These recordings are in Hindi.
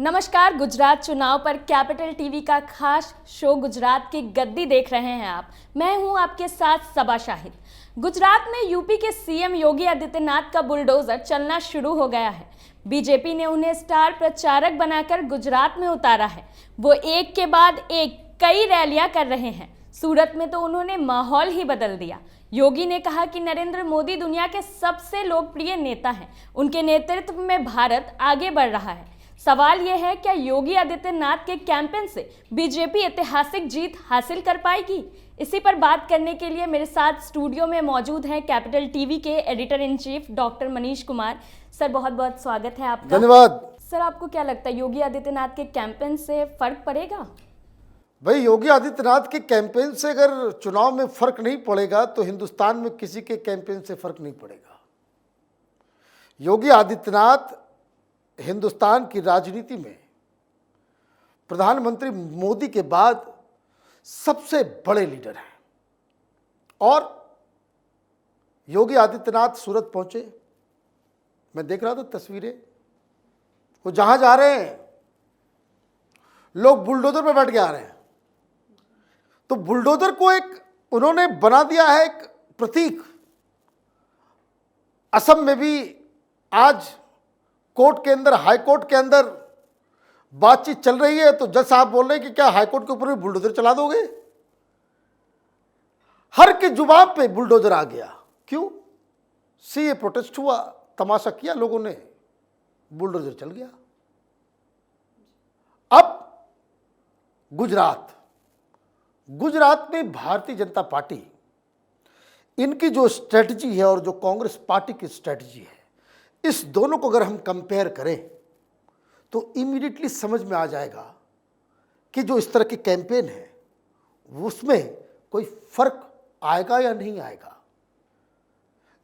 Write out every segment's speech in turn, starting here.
नमस्कार। गुजरात चुनाव पर कैपिटल टीवी का खास शो गुजरात की गद्दी देख रहे हैं आप। मैं हूं आपके साथ सबा शाहिद। गुजरात में यूपी के सीएम योगी आदित्यनाथ का बुलडोजर चलना शुरू हो गया है। बीजेपी ने उन्हें स्टार प्रचारक बनाकर गुजरात में उतारा है। वो एक के बाद एक कई रैलियां कर रहे हैं। सूरत में तो उन्होंने माहौल ही बदल दिया। योगी ने कहा कि नरेंद्र मोदी दुनिया के सबसे लोकप्रिय नेता हैं। उनके नेतृत्व में भारत आगे बढ़ रहा है। सवाल यह है, क्या योगी आदित्यनाथ के कैंपेन से बीजेपी ऐतिहासिक जीत हासिल कर पाएगी? इसी पर बात करने के लिए मेरे साथ स्टूडियो में मौजूद हैं कैपिटल टीवी के editor in chief doctor Manish Kumar. Sir, बहुत बहुत स्वागत है आपका। धन्यवाद। सर, आपको क्या लगता है, योगी आदित्यनाथ के कैंपेन से फर्क पड़ेगा? भाई, योगी आदित्यनाथ के कैंपेन से अगर चुनाव में फर्क नहीं पड़ेगा तो हिंदुस्तान में किसी के कैंपेन से फर्क नहीं पड़ेगा। योगी आदित्यनाथ हिंदुस्तान की राजनीति में प्रधानमंत्री मोदी के बाद सबसे बड़े लीडर हैं और योगी आदित्यनाथ सूरत पहुंचे। मैं देख रहा था तस्वीरें, वो जहां जा रहे हैं लोग बुलडोजर पे बैठ के आ रहे हैं। तो बुलडोजर को एक उन्होंने बना दिया है एक प्रतीक। असम में भी आज कोर्ट के अंदर, हाई कोर्ट के अंदर बातचीत चल रही है, तो जज साहब बोल रहे हैं कि क्या हाई कोर्ट के ऊपर भी बुलडोजर चला दोगे? हर के जुबान पे बुलडोजर आ गया। क्यों? सीए प्रोटेस्ट हुआ, तमाशा किया लोगों ने, बुलडोजर चल गया। अब गुजरात में भारतीय जनता पार्टी, इनकी जो स्ट्रेटजी है और जो कांग्रेस पार्टी की स्ट्रेटजी है, इस दोनों को अगर हम कंपेयर करें तो इमीडिएटली समझ में आ जाएगा कि जो इस तरह के कैंपेन है उसमें कोई फर्क आएगा या नहीं आएगा।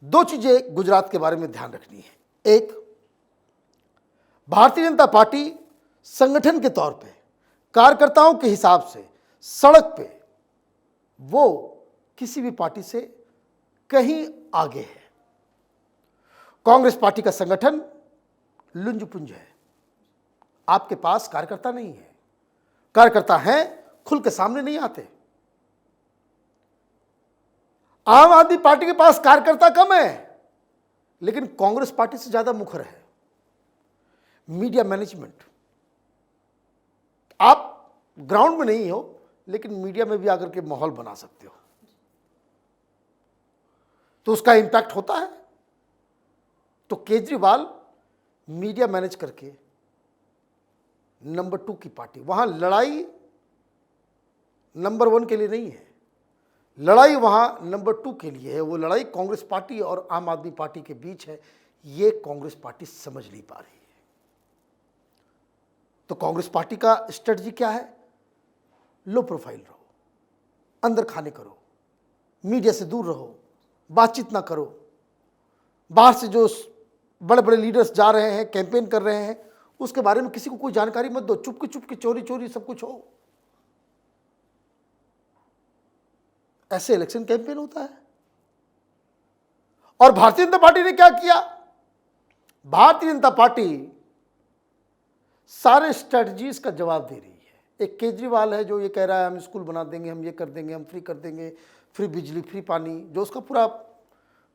दो चीजें गुजरात के बारे में ध्यान रखनी है। एक, भारतीय जनता पार्टी संगठन के तौर पे, कार्यकर्ताओं के हिसाब से सड़क पे वो किसी भी पार्टी से कहीं आगे है। कांग्रेस पार्टी का संगठन लुंज पुंज है। आपके पास कार्यकर्ता नहीं है, कार्यकर्ता हैं, खुल के सामने नहीं आते। आम आदमी पार्टी के पास कार्यकर्ता कम है, लेकिन कांग्रेस पार्टी से ज्यादा मुखर है मीडिया मैनेजमेंट। आप ग्राउंड में नहीं हो, लेकिन मीडिया में भी आकर के माहौल बना सकते हो, तो उसका इंपैक्ट होता है। तो केजरीवाल मीडिया मैनेज करके नंबर 2 की पार्टी, वहां लड़ाई नंबर 1 के लिए नहीं है, लड़ाई वहां नंबर 2 के लिए है। वो लड़ाई कांग्रेस पार्टी और आम आदमी पार्टी के बीच है। ये कांग्रेस पार्टी समझ नहीं पा रही है। तो कांग्रेस पार्टी का स्ट्रेटजी क्या है? लो प्रोफाइल रहो, अंदर खाने करो, मीडिया से दूर रहो, बातचीत ना करो। बाहर से जो बड़े बड़े लीडर्स जा रहे हैं, कैंपेन कर रहे हैं, उसके बारे में किसी को कोई जानकारी मत दो। चुपके चोरी सब कुछ हो। ऐसे इलेक्शन कैंपेन होता है। और भारतीय जनता पार्टी ने क्या किया? भारतीय जनता पार्टी सारे स्ट्रेटजीज का जवाब दे रही है। एक केजरीवाल है जो ये कह रहा है हम स्कूल बना देंगे, हम ये कर देंगे, हम फ्री कर देंगे, फ्री बिजली, फ्री पानी, जो उसका पूरा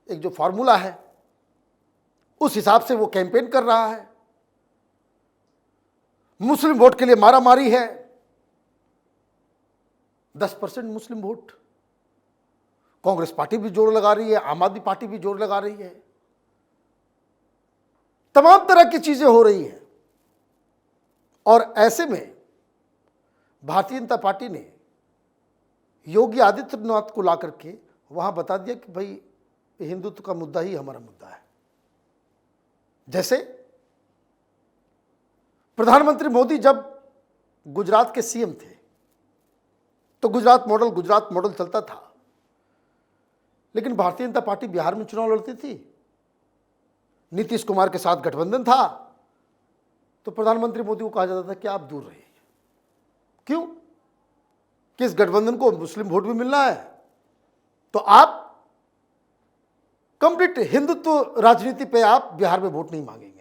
एक जो फॉर्मूला है उस हिसाब से वो कैंपेन कर रहा है। मुस्लिम वोट के लिए मारामारी है। 10% मुस्लिम वोट। कांग्रेस पार्टी भी जोर लगा रही है, आम आदमी पार्टी भी जोर लगा रही है। तमाम तरह की चीजें हो रही हैं। और ऐसे में भारतीय जनता पार्टी ने योगी आदित्यनाथ को ला करके वहां बता दिया कि भाई हिंदुत्व का मुद्दा ही हमारा मुद्दा है। जैसे प्रधानमंत्री मोदी जब गुजरात के सीएम थे तो गुजरात मॉडल चलता था, लेकिन भारतीय जनता पार्टी बिहार में चुनाव लड़ती थी, नीतीश कुमार के साथ गठबंधन था, तो प्रधानमंत्री मोदी को कहा जाता था कि आप दूर रहिए। क्यों? कि इस गठबंधन को मुस्लिम वोट भी मिलना है, तो आप कंप्लीट हिंदुत्व राजनीति पे आप बिहार में वोट नहीं मांगेंगे।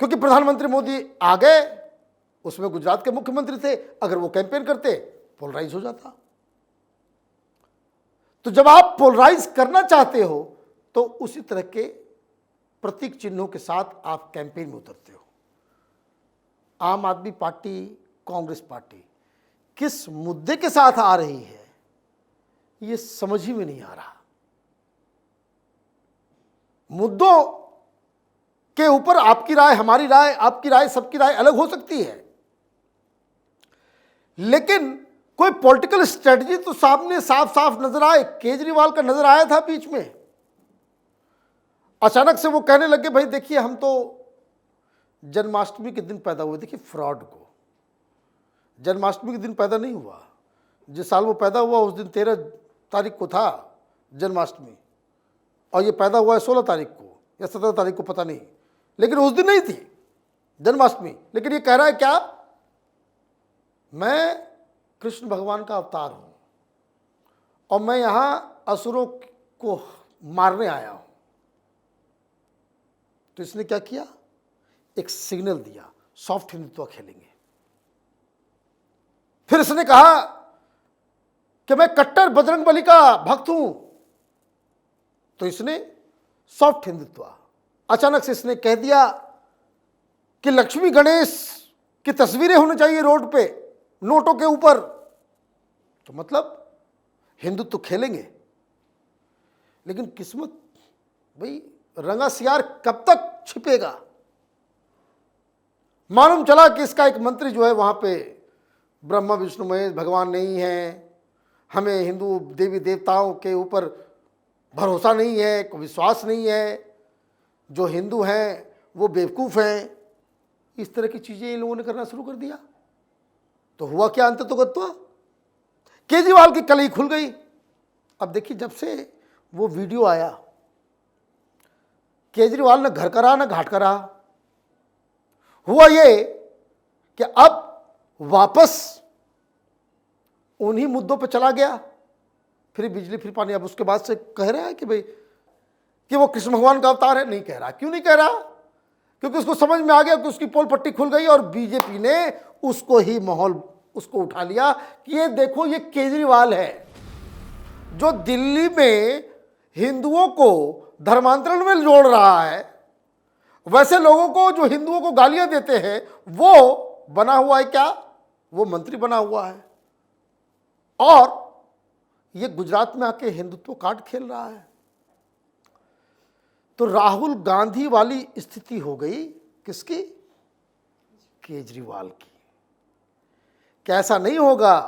क्योंकि प्रधानमंत्री मोदी आ गए, उसमें गुजरात के मुख्यमंत्री थे, अगर वो कैंपेन करते पोलराइज हो जाता। तो जब आप पोलराइज करना चाहते हो तो उसी तरह के प्रतीक चिन्हों के साथ आप कैंपेन में उतरते हो। आम आदमी पार्टी, कांग्रेस पार्टी किस मुद्दे के साथ आ रही है ये समझ ही में नहीं आ रहा। मुद्दों के ऊपर आपकी राय, हमारी राय, आपकी राय, सबकी राय अलग हो सकती है, लेकिन कोई पॉलिटिकल स्ट्रेटजी तो सामने साफ साफ नजर आए। केजरीवाल का नजर आया था बीच में, अचानक से वो कहने लगे भाई देखिए हम तो जन्माष्टमी के दिन पैदा हुए। देखिए फ्रॉड को, जन्माष्टमी के दिन पैदा नहीं हुआ, जिस साल वो पैदा हुआ उस दिन 13 तारीख को था जन्माष्टमी, और ये पैदा हुआ है 16 तारीख को या 17 तारीख को, पता नहीं, लेकिन उस दिन नहीं थी जन्माष्टमी। लेकिन ये कह रहा है क्या, मैं कृष्ण भगवान का अवतार हूं और मैं यहां असुरों को मारने आया हूं। तो इसने क्या किया, एक सिग्नल दिया, सॉफ्ट हिंदुत्व खेलेंगे। फिर इसने कहा कि मैं कट्टर बजरंगबली का भक्त हूं, तो इसने सॉफ्ट हिंदुत्व। अचानक से इसने कह दिया कि लक्ष्मी गणेश की तस्वीरें होनी चाहिए रोड पे, नोटों के ऊपर। तो मतलब हिंदुत्व खेलेंगे, लेकिन किस्मत भाई, रंगा सियार कब तक छिपेगा। मालूम चला कि इसका एक मंत्री जो है वहां पे ब्रह्मा विष्णु महेश भगवान नहीं है, हमें हिंदू देवी देवताओं के ऊपर भरोसा नहीं है, कोई विश्वास नहीं है, जो हिंदू हैं वो बेवकूफ़ हैं। इस तरह की चीज़ें इन लोगों ने करना शुरू कर दिया। तो हुआ क्या, अंत तो गत्वा केजरीवाल की कलई खुल गई। अब देखिए, जब से वो वीडियो आया, केजरीवाल ने घर करा ना घाट करा। हुआ ये कि अब वापस उन्हीं मुद्दों पे चला गया, फिर बिजली फिर पानी। अब उसके बाद से कह रहा है कि भाई कि वो कृष्ण भगवान का अवतार है। नहीं कह रहा। क्यों नहीं कह रहा? क्योंकि उसको समझ में आ गया कि उसकी पोल पट्टी खुल गई और बीजेपी ने उसको ही माहौल उसको उठा लिया कि ये देखो, ये केजरीवाल है जो दिल्ली में हिंदुओं को धर्मांतरण में जोड़ रहा है। वैसे लोगों को जो हिंदुओं को गालियां देते हैं वो बना हुआ है क्या, वो मंत्री बना हुआ है, और ये गुजरात में आके हिंदुत्व कार्ड खेल रहा है। तो राहुल गांधी वाली स्थिति हो गई किसकी? केजरीवाल की। कैसा नहीं होगा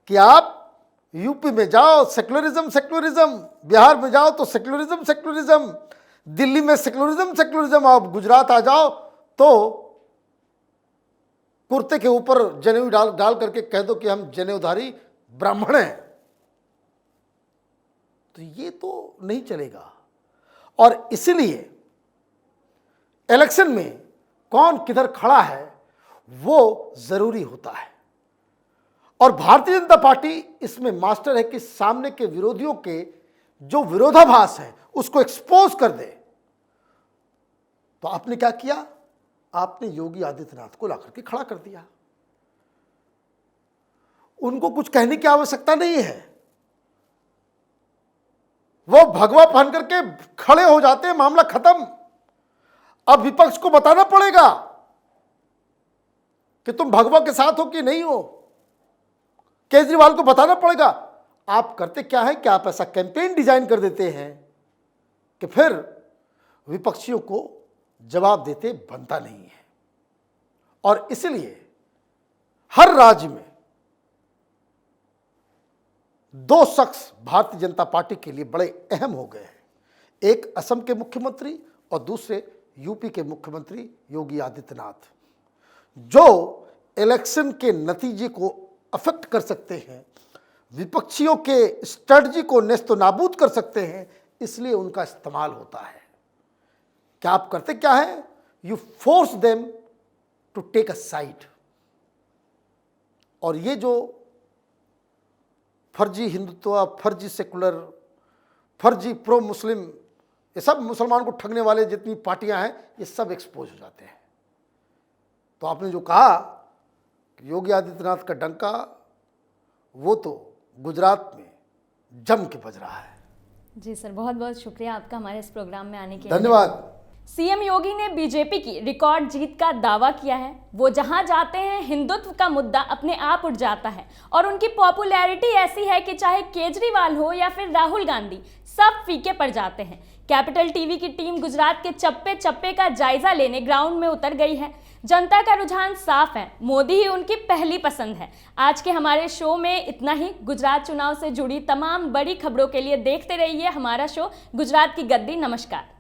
कि आप यूपी में जाओ सेक्युलरिज्म सेक्युलरिज्म, बिहार में जाओ तो सेक्युलरिज्म सेक्युलरिज्म, दिल्ली में सेक्युलरिज्म सेक्युलरिज्म, आप गुजरात आ जाओ तो कुर्ते के ऊपर जनेऊ डाल करके कह दो कि हम जनेऊधारी ब्राह्मण हैं। तो ये तो नहीं चलेगा। और इसलिए इलेक्शन में कौन किधर खड़ा है वो जरूरी होता है। और भारतीय जनता पार्टी इसमें मास्टर है कि सामने के विरोधियों के जो विरोधाभास है उसको एक्सपोज कर दे। तो आपने क्या किया? आपने योगी आदित्यनाथ को लाकर के खड़ा कर दिया। उनको कुछ कहने की आवश्यकता नहीं है, वो भगवा पहन करके खड़े हो जाते हैं, मामला खत्म। अब विपक्ष को बताना पड़ेगा कि तुम भगवा के साथ हो कि नहीं हो। केजरीवाल को बताना पड़ेगा। आप करते क्या है कि आप ऐसा कैंपेन डिजाइन कर देते हैं कि फिर विपक्षियों को जवाब देते बनता नहीं है। और इसलिए हर राज्य में दो शख्स भारतीय जनता पार्टी के लिए बड़े अहम हो गए हैं, एक असम के मुख्यमंत्री और दूसरे यूपी के मुख्यमंत्री योगी आदित्यनाथ, जो इलेक्शन के नतीजे को अफेक्ट कर सकते हैं, विपक्षियों के स्ट्रेटजी को नेस्तो नाबूद कर सकते हैं। इसलिए उनका इस्तेमाल होता है। क्या आप करते क्या है? You force them to take a side. और ये जो फर्जी हिंदुत्व, फर्जी सेकुलर, फर्जी प्रो मुस्लिम ये सब मुसलमान को ठगने वाले जितनी पार्टियां हैं ये सब एक्सपोज हो जाते हैं। तो आपने जो कहा कि योगी आदित्यनाथ का डंका वो तो गुजरात में जम के बज रहा है। जी सर, बहुत बहुत शुक्रिया आपका हमारे इस प्रोग्राम में आने के लिए। धन्यवाद। सीएम योगी ने बीजेपी की रिकॉर्ड जीत का दावा किया है। वो जहां जाते हैं हिंदुत्व का मुद्दा अपने आप उठ जाता है और उनकी पॉपुलैरिटी ऐसी है कि चाहे केजरीवाल हो या फिर राहुल गांधी, सब फीके पड़ जाते हैं। कैपिटल टीवी की टीम गुजरात के चप्पे चप्पे का जायजा लेने ग्राउंड में उतर गई है। जनता का रुझान साफ है, मोदी ही उनकी पहली पसंद है। आज के हमारे शो में इतना ही। गुजरात चुनाव से जुड़ी तमाम बड़ी खबरों के लिए देखते रहिए हमारा शो गुजरात की गद्दी। नमस्कार।